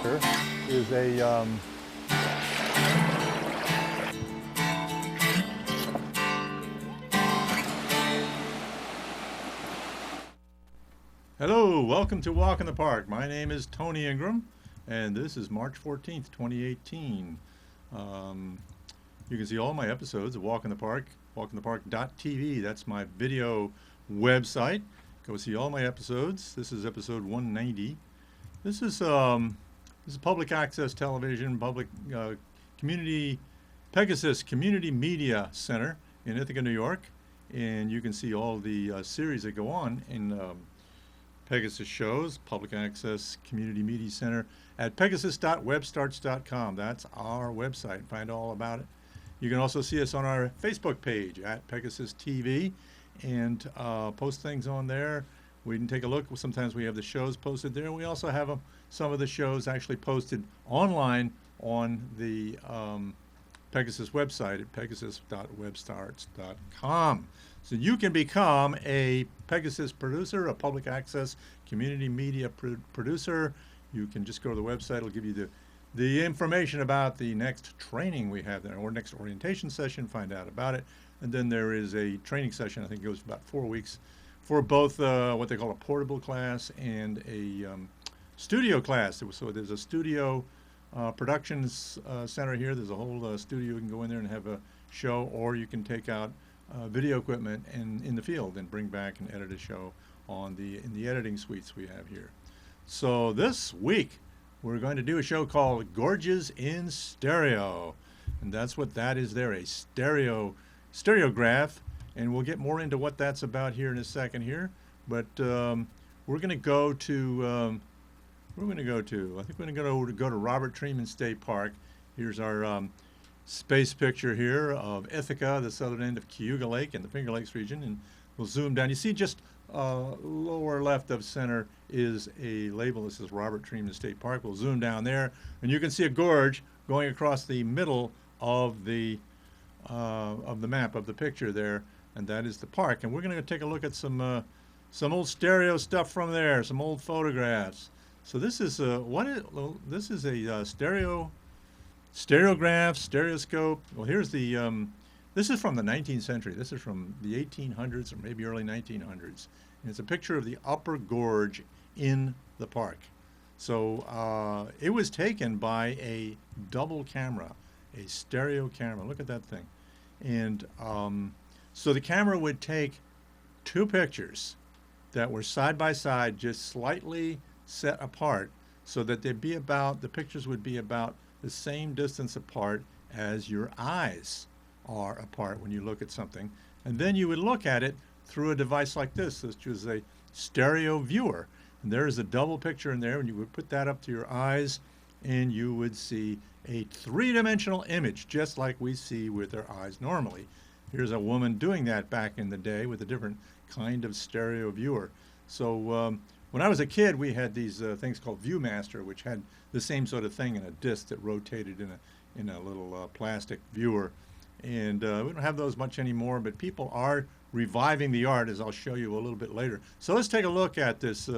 picture is a Hello, welcome to Walk in the Park. My name is Tony Ingram, and this is March 14th, 2018. You can see all my episodes of Walk in the Park, walkinthepark.tv. That's my video website. Go see all my episodes. This is episode 190. This is public access television, public community, Pegasus Community Media Center in Ithaca, New York. And you can see all the series that go on in Pegasus shows, Public Access Community Media Center at pegasus.webstarts.com. That's our website. Find all about it. You can also see us on our Facebook page at Pegasus TV and post things on there. We can take a look. Sometimes we have the shows posted there. We also have some of the shows actually posted online on the Pegasus website at pegasus.webstarts.com. So you can become a Pegasus producer, a public access community media producer. You can just go to the website. It'll give you the information about the next training we have there, or next orientation session, find out about it. And then there is a training session, I think it goes about 4 weeks, for both what they call a portable class and a studio class. So there's a studio productions center here. There's a whole studio. You can go in there and have a show, or you can take out video equipment in the field and bring back and edit a show in the editing suites we have here. So this week we're going to do a show called Gorges in Stereo, and that's what that is there, a stereograph, and we'll get more into what that's about here in a second here. But we're going to go to I think we're going to go to Robert Treman State Park. Here's our space picture here of Ithaca, the southern end of Cayuga Lake in the Finger Lakes region, and we'll zoom down. You see just lower left of center is a label that says Robert Treman State Park. We'll zoom down there, and you can see a gorge going across the middle of the map of the picture there, and that is the park. And we're going to take a look at some old stereo stuff from there, some old photographs. So this is this is a stereograph, stereoscope. Well, here's the this is from the 19th century. This is from the 1800s or maybe early 1900s. And it's a picture of the upper gorge in the park. So it was taken by a double camera, a stereo camera. Look at that thing. And so the camera would take two pictures that were side by side, just slightly set apart, so that the pictures would be about the same distance apart as your eyes are apart when you look at something. And then you would look at it through a device like this, which is a stereo viewer. And there is a double picture in there, and you would put that up to your eyes, and you would see a three-dimensional image, just like we see with our eyes normally. Here's a woman doing that back in the day with a different kind of stereo viewer. So when I was a kid, we had these things called ViewMaster, which had the same sort of thing in a disc that rotated in a little plastic viewer. And we don't have those much anymore, but people are reviving the art, as I'll show you a little bit later. So let's take a look at this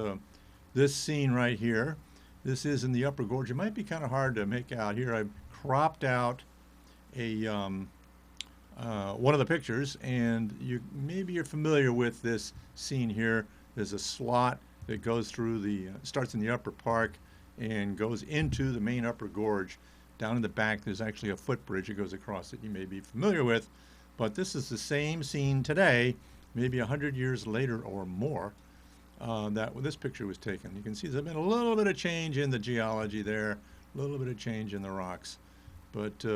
scene right here. This is in the upper gorge. It might be kind of hard to make out here. I've cropped out a one of the pictures, and maybe you're familiar with this scene here. There's a slot that goes through starts in the upper park and goes into the main upper gorge. Down in the back, there's actually a footbridge that goes across it you may be familiar with. But this is the same scene today, maybe 100 years later or more, that this picture was taken. You can see there's been a little bit of change in the geology there, a little bit of change in the rocks. But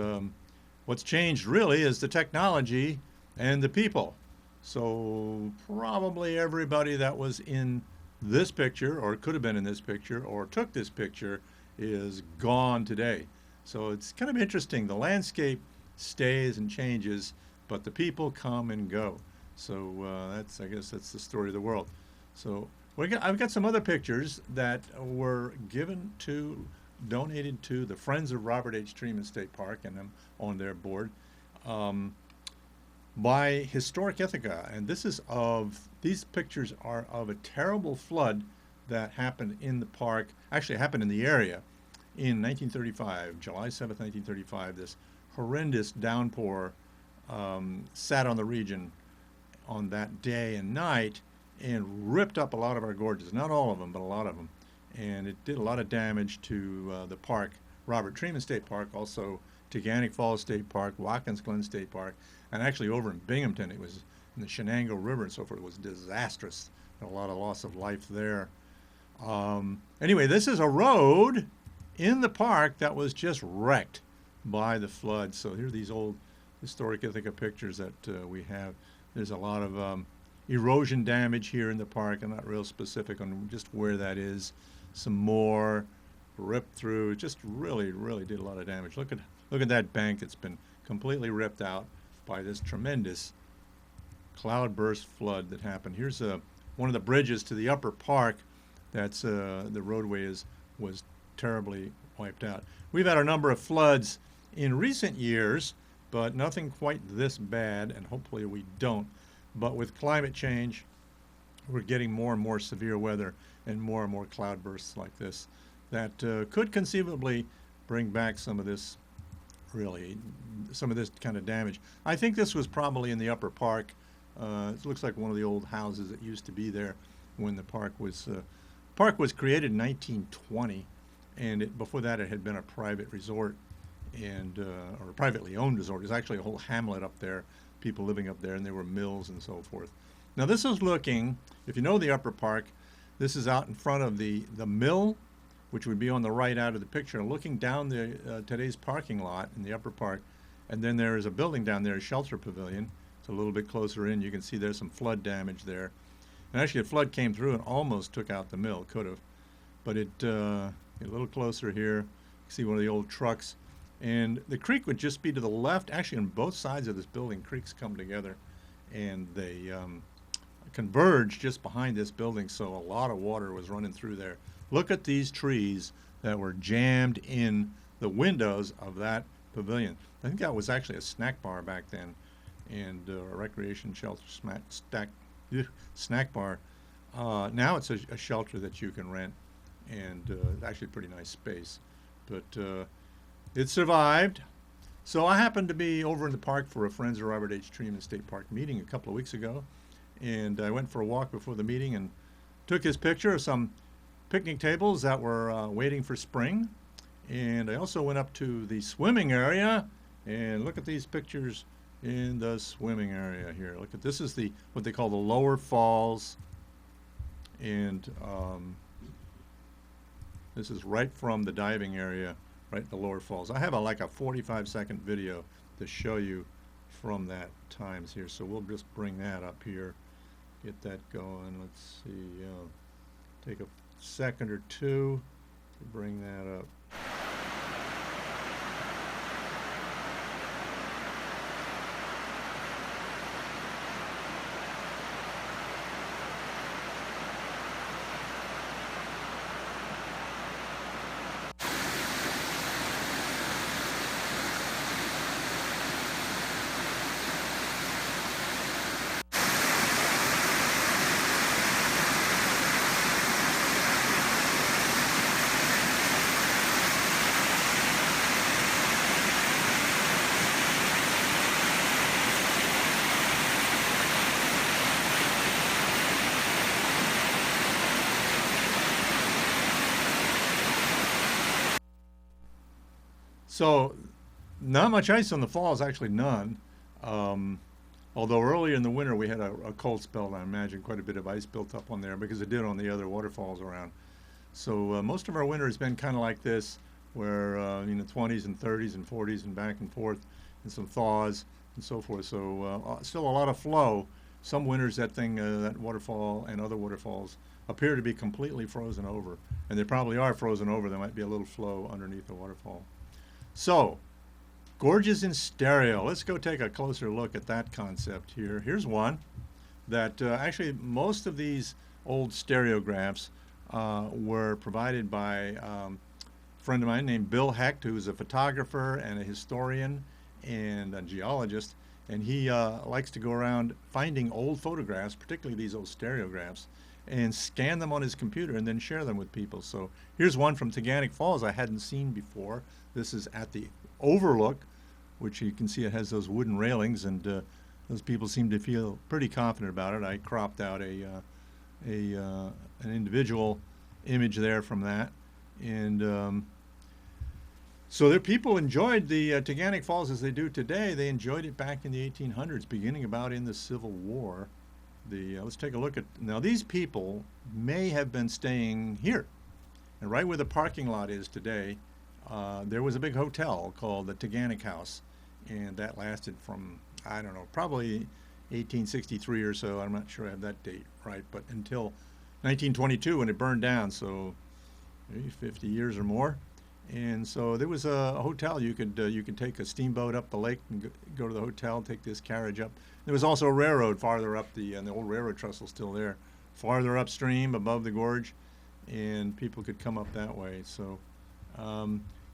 what's changed really is the technology and the people. So probably everybody that was in this picture, or could have been in this picture, or took this picture, is gone today. So it's kind of interesting. The landscape stays and changes, but the people come and go. So I guess that's the story of the world. So I've got some other pictures that were donated to the Friends of Robert H. Treman State Park, and I'm on their board, by Historic Ithaca. And these pictures are of a terrible flood that happened in the park, actually happened in the area in 1935, July 7th, 1935, this horrendous downpour sat on the region on that day and night and ripped up a lot of our gorges. Not all of them, but a lot of them. And it did a lot of damage to the park, Treman State Park, also Taughannock Falls State Park, Watkins Glen State Park, and actually over in Binghamton, it was in the Shenango River and so forth. It was disastrous. A lot of loss of life there. Anyway, this is a road in the park that was just wrecked by the flood. So here are these old historic Ithaca pictures that we have. There's a lot of erosion damage here in the park. I'm not real specific on just where that is. Some more ripped through. Just really, really did a lot of damage. Look at that bank that's been completely ripped out by this tremendous cloudburst flood that happened. Here's one of the bridges to the upper park. That's the roadway was terribly wiped out. We've had a number of floods in recent years, but nothing quite this bad, and hopefully we don't. But with climate change, we're getting more and more severe weather and more cloudbursts like this that could conceivably bring back some of this kind of damage. I think this was probably in the upper park. It looks like one of the old houses that used to be there when the park was created in 1920, and before that it had been a private resort and or a privately owned resort. There's actually a whole hamlet up there, people living up there, and there were mills and so forth. Now this is looking, if you know the upper park, this is out in front of the mill, which would be on the right out of the picture, looking down the today's parking lot in the upper park, and then there is a building down there, a shelter pavilion. It's a little bit closer in. You can see there's some flood damage there. And actually, a flood came through and almost took out the mill. Could have. But a little closer here, you can see one of the old trucks. And the creek would just be to the left. Actually, on both sides of this building, creeks come together. And they converge just behind this building, so a lot of water was running through there. Look at these trees that were jammed in the windows of that pavilion. I think that was actually a snack bar back then, and a recreation shelter snack bar. Now it's a shelter that you can rent, and actually a pretty nice space. But it survived. So I happened to be over in the park for a Friends of Robert H. Treman State Park meeting a couple of weeks ago, and I went for a walk before the meeting and took his picture of some picnic tables that were waiting for spring. And I also went up to the swimming area, and look at these pictures in the swimming area here. Look at this, is what they call the lower falls, and this is right from the diving area, right at the lower falls. I have like a 45-second video to show you from that times here, so we'll just bring that up here, get that going. Let's see, take a second or two to bring that up. So not much ice on the falls, actually none. Although earlier in the winter we had a cold spell, and I imagine quite a bit of ice built up on there, because it did on the other waterfalls around. So most of our winter has been kind of like this, where 20s and 30s and 40s and back and forth, and some thaws and so forth. So still a lot of flow. Some winters that waterfall and other waterfalls appear to be completely frozen over, and they probably are frozen over. There might be a little flow underneath the waterfall. So, gorges in stereo. Let's go take a closer look at that concept here. Here's one that actually most of these old stereographs were provided by a friend of mine named Bill Hecht, who's a photographer and a historian and a geologist, and he likes to go around finding old photographs, particularly these old stereographs, and scan them on his computer and then share them with people. So here's one from Taughannock Falls I hadn't seen before. This is at the overlook, which you can see it has those wooden railings, and those people seem to feel pretty confident about it. I cropped out an individual image there from that, and so there, people enjoyed the Taughannock Falls as they do today. They enjoyed it back in the 1800s, beginning about in the Civil War. Let's take a look at, now these people may have been staying here, and right where the parking lot is today, there was a big hotel called the Taughannock House, and that lasted from, I don't know, probably 1863 or so. I'm not sure I have that date right, but until 1922 when it burned down, so maybe 50 years or more. And so there was a hotel. You could take a steamboat up the lake and go to the hotel, take this carriage up. There was also a railroad farther up, and the old railroad trestle's still there, farther upstream above the gorge, and people could come up that way. So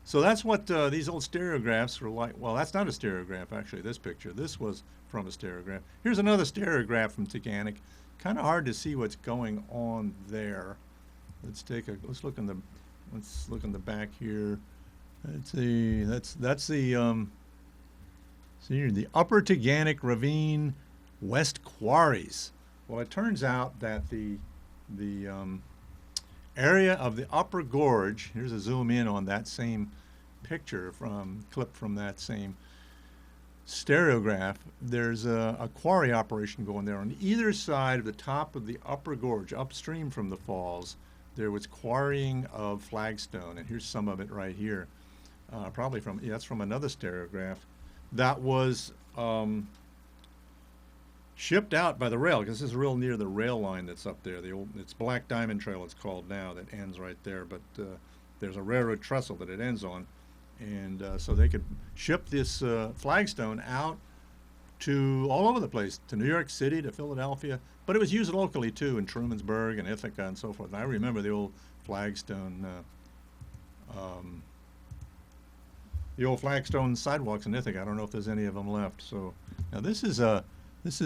so that's what these old stereographs were like. Well, that's not a stereograph, actually, this picture. This was from a stereograph. Here's another stereograph from Taughannock. Kind of hard to see what's going on there. Let's look in the back here. Let's see. That's the see, the Upper Taughannock Ravine West Quarries. Well, it turns out that the area of the Upper Gorge. Here's a zoom in on that same picture clip from that same stereograph. There's a quarry operation going there on either side of the top of the Upper Gorge, upstream from the falls. There was quarrying of flagstone, and here's some of it right here. Probably that's from another stereograph. That was shipped out by the rail, because this is real near the rail line that's up there. It's Black Diamond Trail, it's called now, that ends right there. But there's a railroad trestle that it ends on, and so they could ship this flagstone out to all over the place, to New York City, to Philadelphia, but it was used locally too, in Trumansburg and Ithaca and so forth. And I remember the old flagstone sidewalks in Ithaca. I don't know if there's any of them left. So now this is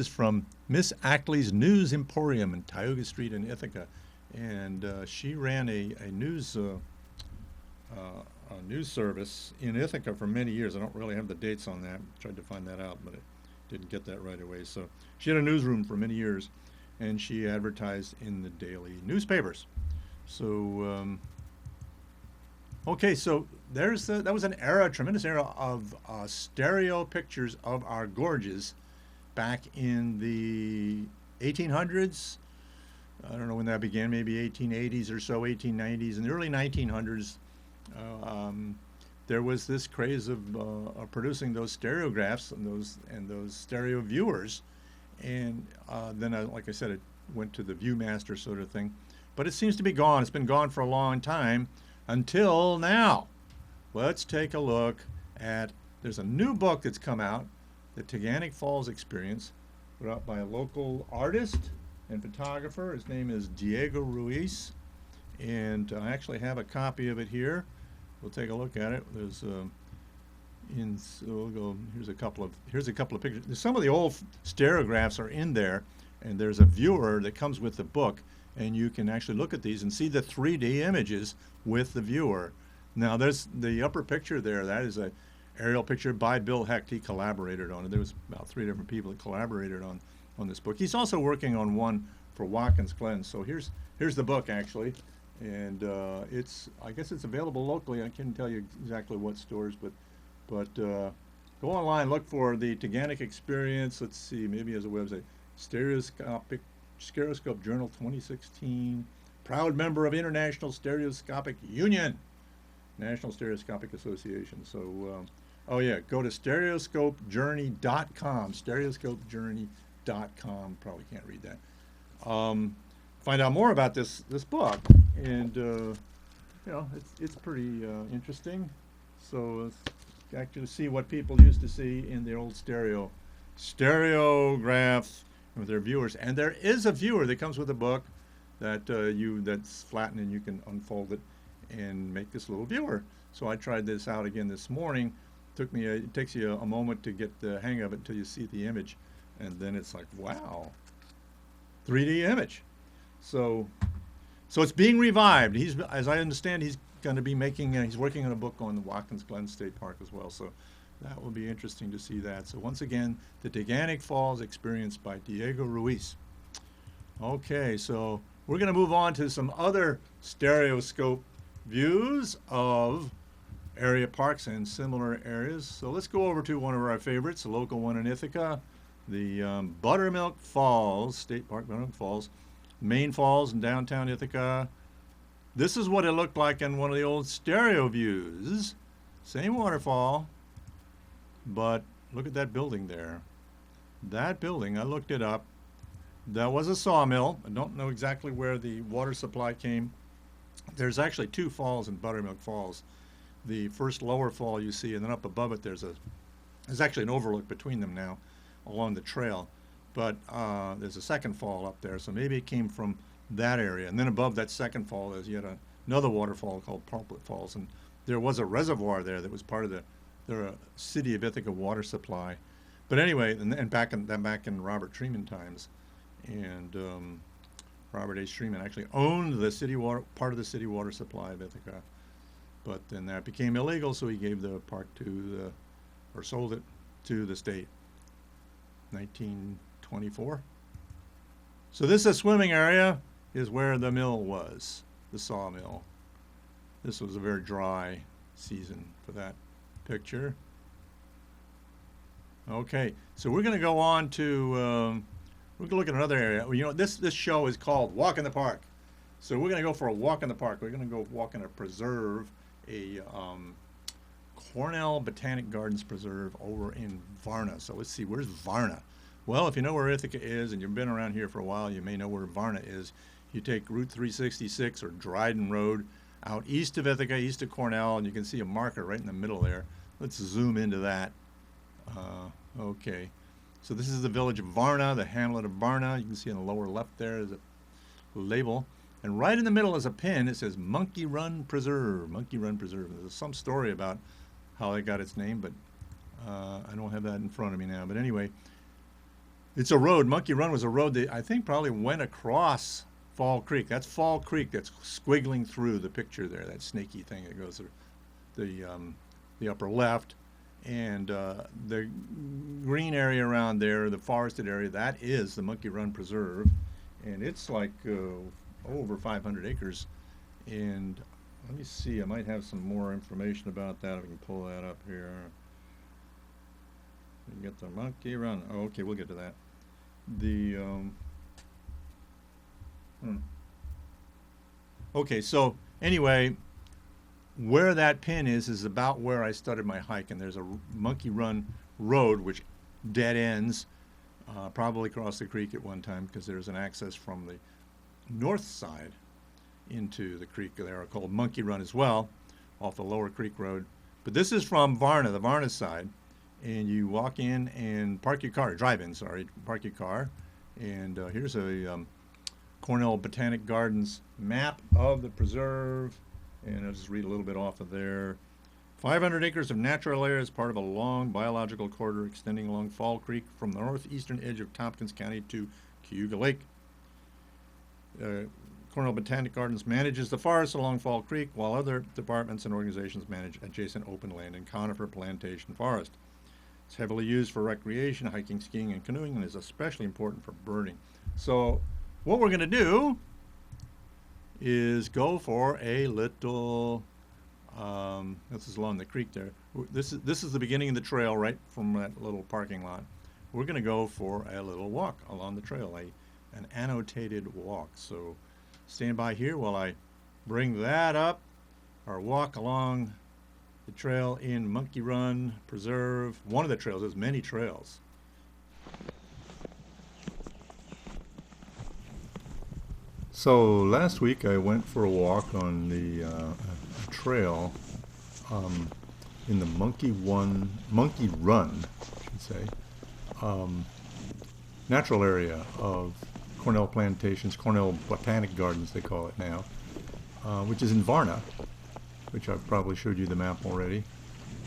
from Miss Ackley's News Emporium in Tioga Street in Ithaca, and she ran a news service in Ithaca for many years. I don't really have the dates on that. Tried to find that out, but I didn't get that right away. So she had a newsroom for many years, and she advertised in the daily newspapers. So okay, so that was an era, tremendous era of stereo pictures of our gorges back in the 1800s. I don't know when that began, maybe 1880s or so, 1890s. In the early 1900s, there was this craze of producing those stereographs and those stereo viewers, and then, like I said, it went to the Viewmaster sort of thing. But it seems to be gone. It's been gone for a long time until now. Let's take a look at. There's a new book that's come out, the Taughannock Falls Experience, put out by a local artist and photographer. His name is Diego Ruiz, and I actually have a copy of it here. We'll take a look at it. There's here's a couple of pictures. Some of the old stereographs are in there, and there's a viewer that comes with the book, and you can actually look at these and see the 3D images with the viewer. Now there's the upper picture there. That is a aerial picture by Bill Hecht. He collaborated on it. There was about 3 different people that collaborated on this book. He's also working on one for Watkins Glen. So here's the book actually, and I guess it's available locally. I can't tell you exactly what stores, but go online, look for the Taughannock Experience. Let's see, maybe as a website, Stereoscope Journal 2016. Proud member of International Stereoscopic Union, National Stereoscopic Association. So, oh yeah, go to stereoscopejourney.com. Stereoscopejourney.com. Probably can't read that. Find out more about this book, and you know, it's pretty interesting. So let's actually see what people used to see in the old stereographs with their viewers. And there is a viewer that comes with a book that's flattened, and you can unfold it and make this little viewer. So I tried this out again this morning. It takes you a moment to get the hang of it until you see the image, and then it's like, wow, 3D image. So it's being revived. He's, as I understand, he's going to be making. He's working on a book on the Watkins Glen State Park as well. So that will be interesting to see that. So once again, the Taughannock Falls Experience by Diego Ruiz. Okay, so we're going to move on to some other stereoscope views of area parks and similar areas. So let's go over to one of our favorites, the local one in Ithaca, the Buttermilk Falls, State Park, Buttermilk Falls, main falls in downtown Ithaca. This is what it looked like in one of the old stereo views. Same waterfall, but look at that building there. That building, I looked it up. That was a sawmill. I don't know exactly where the water supply came. There's actually two falls in Buttermilk Falls. The first lower fall you see, and then up above it there's actually an overlook between them now along the trail. But there's a second fall up there, so maybe it came from that area. And then above that second fall there's yet another waterfall called Pulpit Falls, and there was a reservoir there that was part of the city of Ithaca water supply. But anyway, and back in Robert Treman times, and Robert H. Treman actually owned the city water, part of the city water supply of Ithaca. But then that became illegal, so he gave the park or sold it to the state. 1924. So this is a swimming area, is where the mill was, the sawmill. This was a very dry season for that picture. Okay, so we're going to go on to, we're going to look at another area. You know, this show is called Walk in the Park. So we're going to go for a walk in the park. We're going to go walk in a preserve, a Cornell Botanic Gardens preserve over in Varna. So let's see, where's Varna? Well, if you know where Ithaca is and you've been around here for a while, you may know where Varna is. You take Route 366 or Dryden Road out east of Ithaca, east of Cornell, and you can see a marker right in the middle there. Let's zoom into that. Okay, so this is the village of Varna, the hamlet of Varna. You can see in the lower left there is a label. And right in the middle is a pin. It says Monkey Run Preserve. Monkey Run Preserve. There's some story about how it got its name, but I don't have that in front of me now. But anyway, it's a road. Monkey Run was a road that I think probably went across Fall Creek. That's Fall Creek that's squiggling through the picture there, that snaky thing that goes through the upper left. And the green area around there, the forested area, that is the Monkey Run Preserve. And it's like over 500 acres. And let me see, I might have some more information about that if I can pull that up here. You get the Monkey Run. Oh, okay, we'll get to that. Okay, so anyway, where that pin is about where I started my hike, and there's a Monkey Run Road which dead ends, probably across the creek at one time, because there's an access from the north side into the creek there called Monkey Run as well, off the Lower Creek Road. But this is from Varna, the Varna side, and you walk in and park your car, drive in, sorry, park your car, and here's a Cornell Botanic Gardens map of the preserve, and I'll just read a little bit off of there. 500 acres of natural area as part of a long biological corridor extending along Fall Creek from the northeastern edge of Tompkins County to Cayuga Lake. Cornell Botanic Gardens manages the forest along Fall Creek, while other departments and organizations manage adjacent open land and conifer plantation forest. It's heavily used for recreation, hiking, skiing, and canoeing, and is especially important for birding. So what we're going to do is go for a little, this is along the creek there. This is the beginning of the trail right from that little parking lot. We're going to go for a little walk along the trail, an annotated walk. So stand by here while I bring that up, or walk along the trail in Monkey Run Preserve. One of the trails, there's many trails. So last week I went for a walk on the trail in the Monkey Run, I should say, natural area of Cornell Plantations, Cornell Botanic Gardens they call it now, which is in Varna, which I've probably showed you the map already.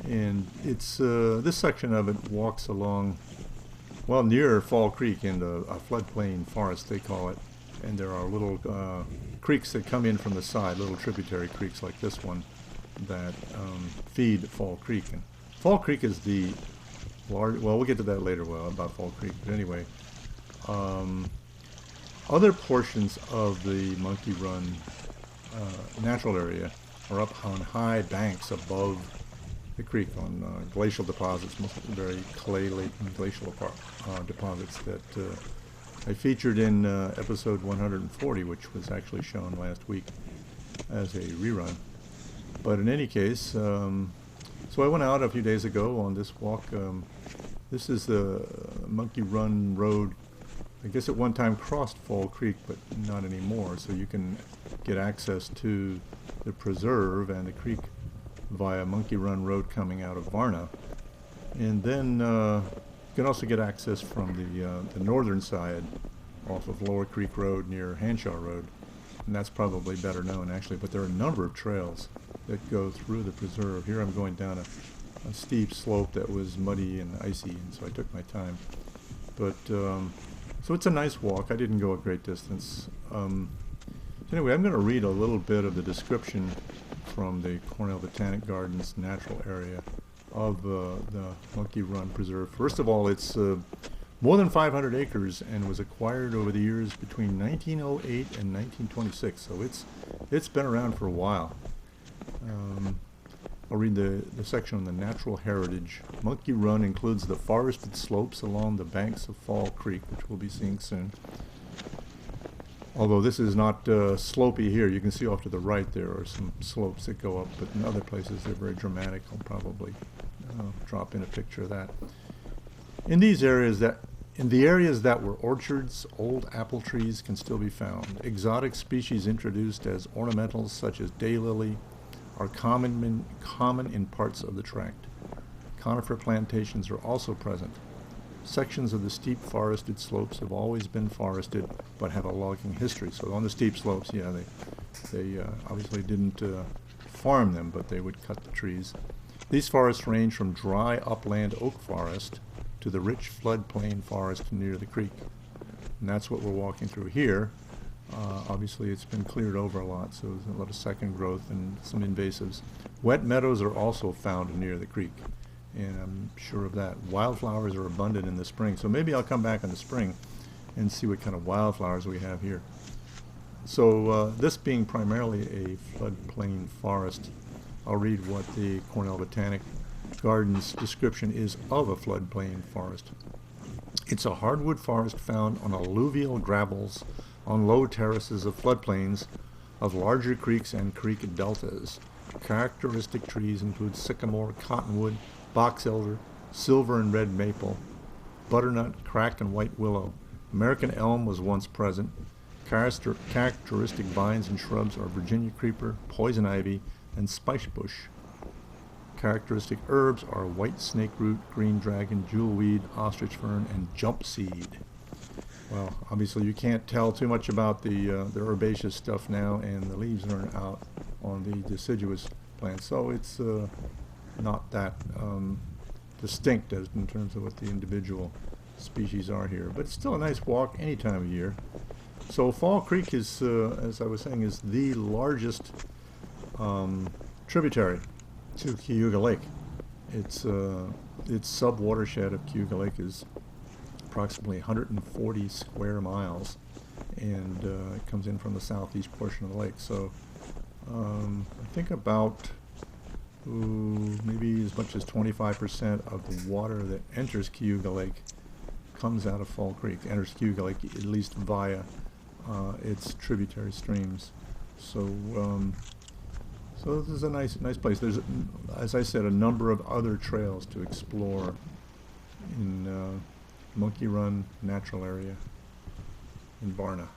And it's this section of it walks along, well, near Fall Creek in a floodplain forest they call it. and there are little creeks that come in from the side, little tributary creeks like this one that feed Fall Creek. And Fall Creek is the large, well, we'll get to that later about Fall Creek, but anyway, other portions of the Monkey Run natural area are up on high banks above the creek on glacial deposits, very clay-laden glacial deposits that I featured in episode 140, which was actually shown last week as a rerun. But in any case, so I went out a few days ago on this walk. This is the Monkey Run Road. I guess at one time crossed Fall Creek, but not anymore. So you can get access to the preserve and the creek via Monkey Run Road coming out of Varna. And then you can also get access from the northern side off of Lower Creek Road near Hanshaw Road. And that's probably better known, actually. But there are a number of trails that go through the preserve. Here I'm going down a steep slope that was muddy and icy, and so I took my time. But so it's a nice walk. I didn't go a great distance. So anyway, I'm going to read a little bit of the description from the Cornell Botanic Gardens natural area of the Monkey Run Preserve. First of all, it's more than 500 acres and was acquired over the years between 1908 and 1926. So it's been around for a while. I'll read the section on the natural heritage. Monkey Run includes the forested slopes along the banks of Fall Creek, which we'll be seeing soon. Although this is not slopey here, you can see off to the right there are some slopes that go up, but in other places they're very dramatic. I'll probably drop in a picture of that. In the areas that were orchards, old apple trees can still be found. Exotic species introduced as ornamentals such as daylily are common in parts of the tract. Conifer plantations are also present. Sections of the steep forested slopes have always been forested but have a logging history. So on the steep slopes, yeah, they obviously didn't farm them, but they would cut the trees. These forests range from dry upland oak forest to the rich floodplain forest near the creek. And that's what we're walking through here. Obviously it's been cleared over a lot, so there's a lot of second growth and some invasives. Wet meadows are also found near the creek, and I'm sure of that. Wildflowers are abundant in the spring, so maybe I'll come back in the spring and see what kind of wildflowers we have here. So this being primarily a floodplain forest, I'll read what the Cornell Botanic Gardens description is of a floodplain forest. It's a hardwood forest found on alluvial gravels on low terraces of floodplains of larger creeks and creek deltas. Characteristic trees include sycamore, cottonwood, box elder, silver and red maple, butternut, crack, and white willow. American elm was once present. Characteristic vines and shrubs are Virginia creeper, poison ivy, and spice bush. Characteristic herbs are white snake root, green dragon, jewelweed, ostrich fern, and jump seed. Well, obviously you can't tell too much about the herbaceous stuff now, and the leaves aren't out on the deciduous plants, so it's not that distinct as in terms of what the individual species are here. But it's still a nice walk any time of year. So Fall Creek is, as I was saying, is the largest tributary to Cayuga Lake. Its sub-watershed of Cayuga Lake is approximately 140 square miles, and it comes in from the southeast portion of the lake. So I think about maybe as much as 25% of the water that enters Cayuga Lake comes out of Fall Creek, enters Cayuga Lake at least via its tributary streams. So so this is a nice place. There's, as I said, a number of other trails to explore in Monkey Run Natural Area in Varna.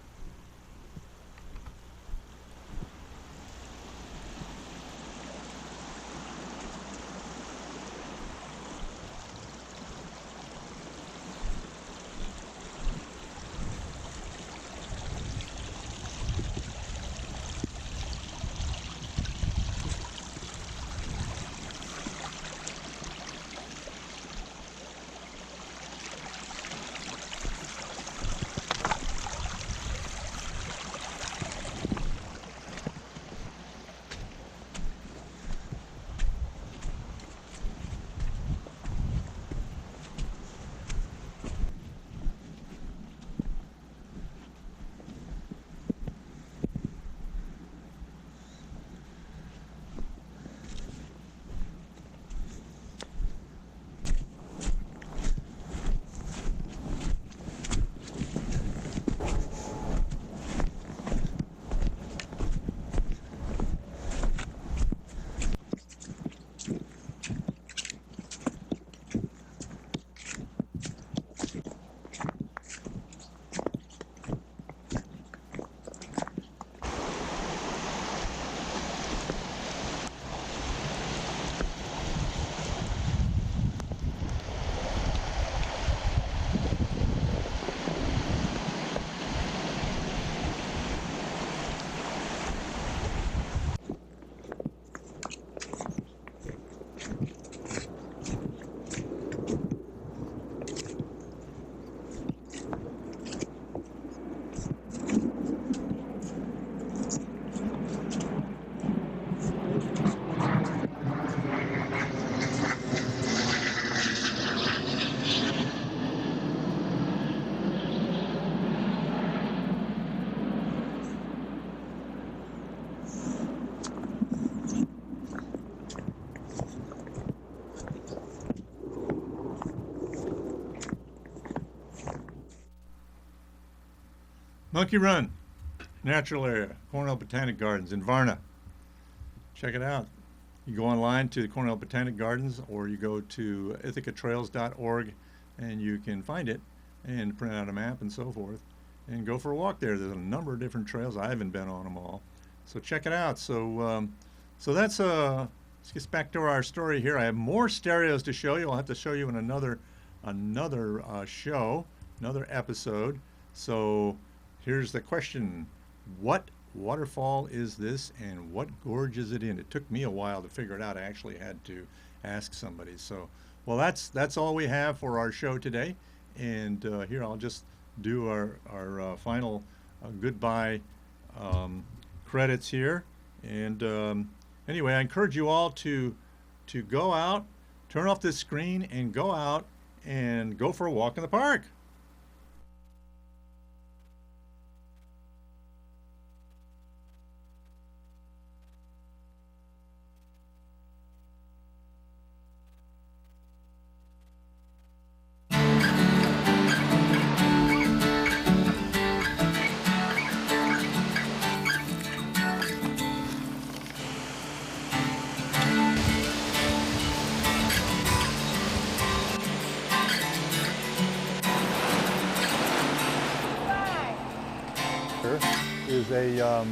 Monkey Run, natural area, Cornell Botanic Gardens in Varna. Check it out. You go online to the Cornell Botanic Gardens, or you go to ithacatrails.org, and you can find it and print out a map and so forth and go for a walk there. There's a number of different trails. I haven't been on them all, so check it out. So that's let's get back to our story here. I have more stereos to show you. I'll have to show you in another show, another episode. So here's the question: what waterfall is this, and what gorge is it in? It took me a while to figure it out. I actually had to ask somebody. So, well, that's all we have for our show today. And here I'll just do our final goodbye credits here. And anyway, I encourage you all to go out, turn off this screen, and go out and go for a walk in the park. Is a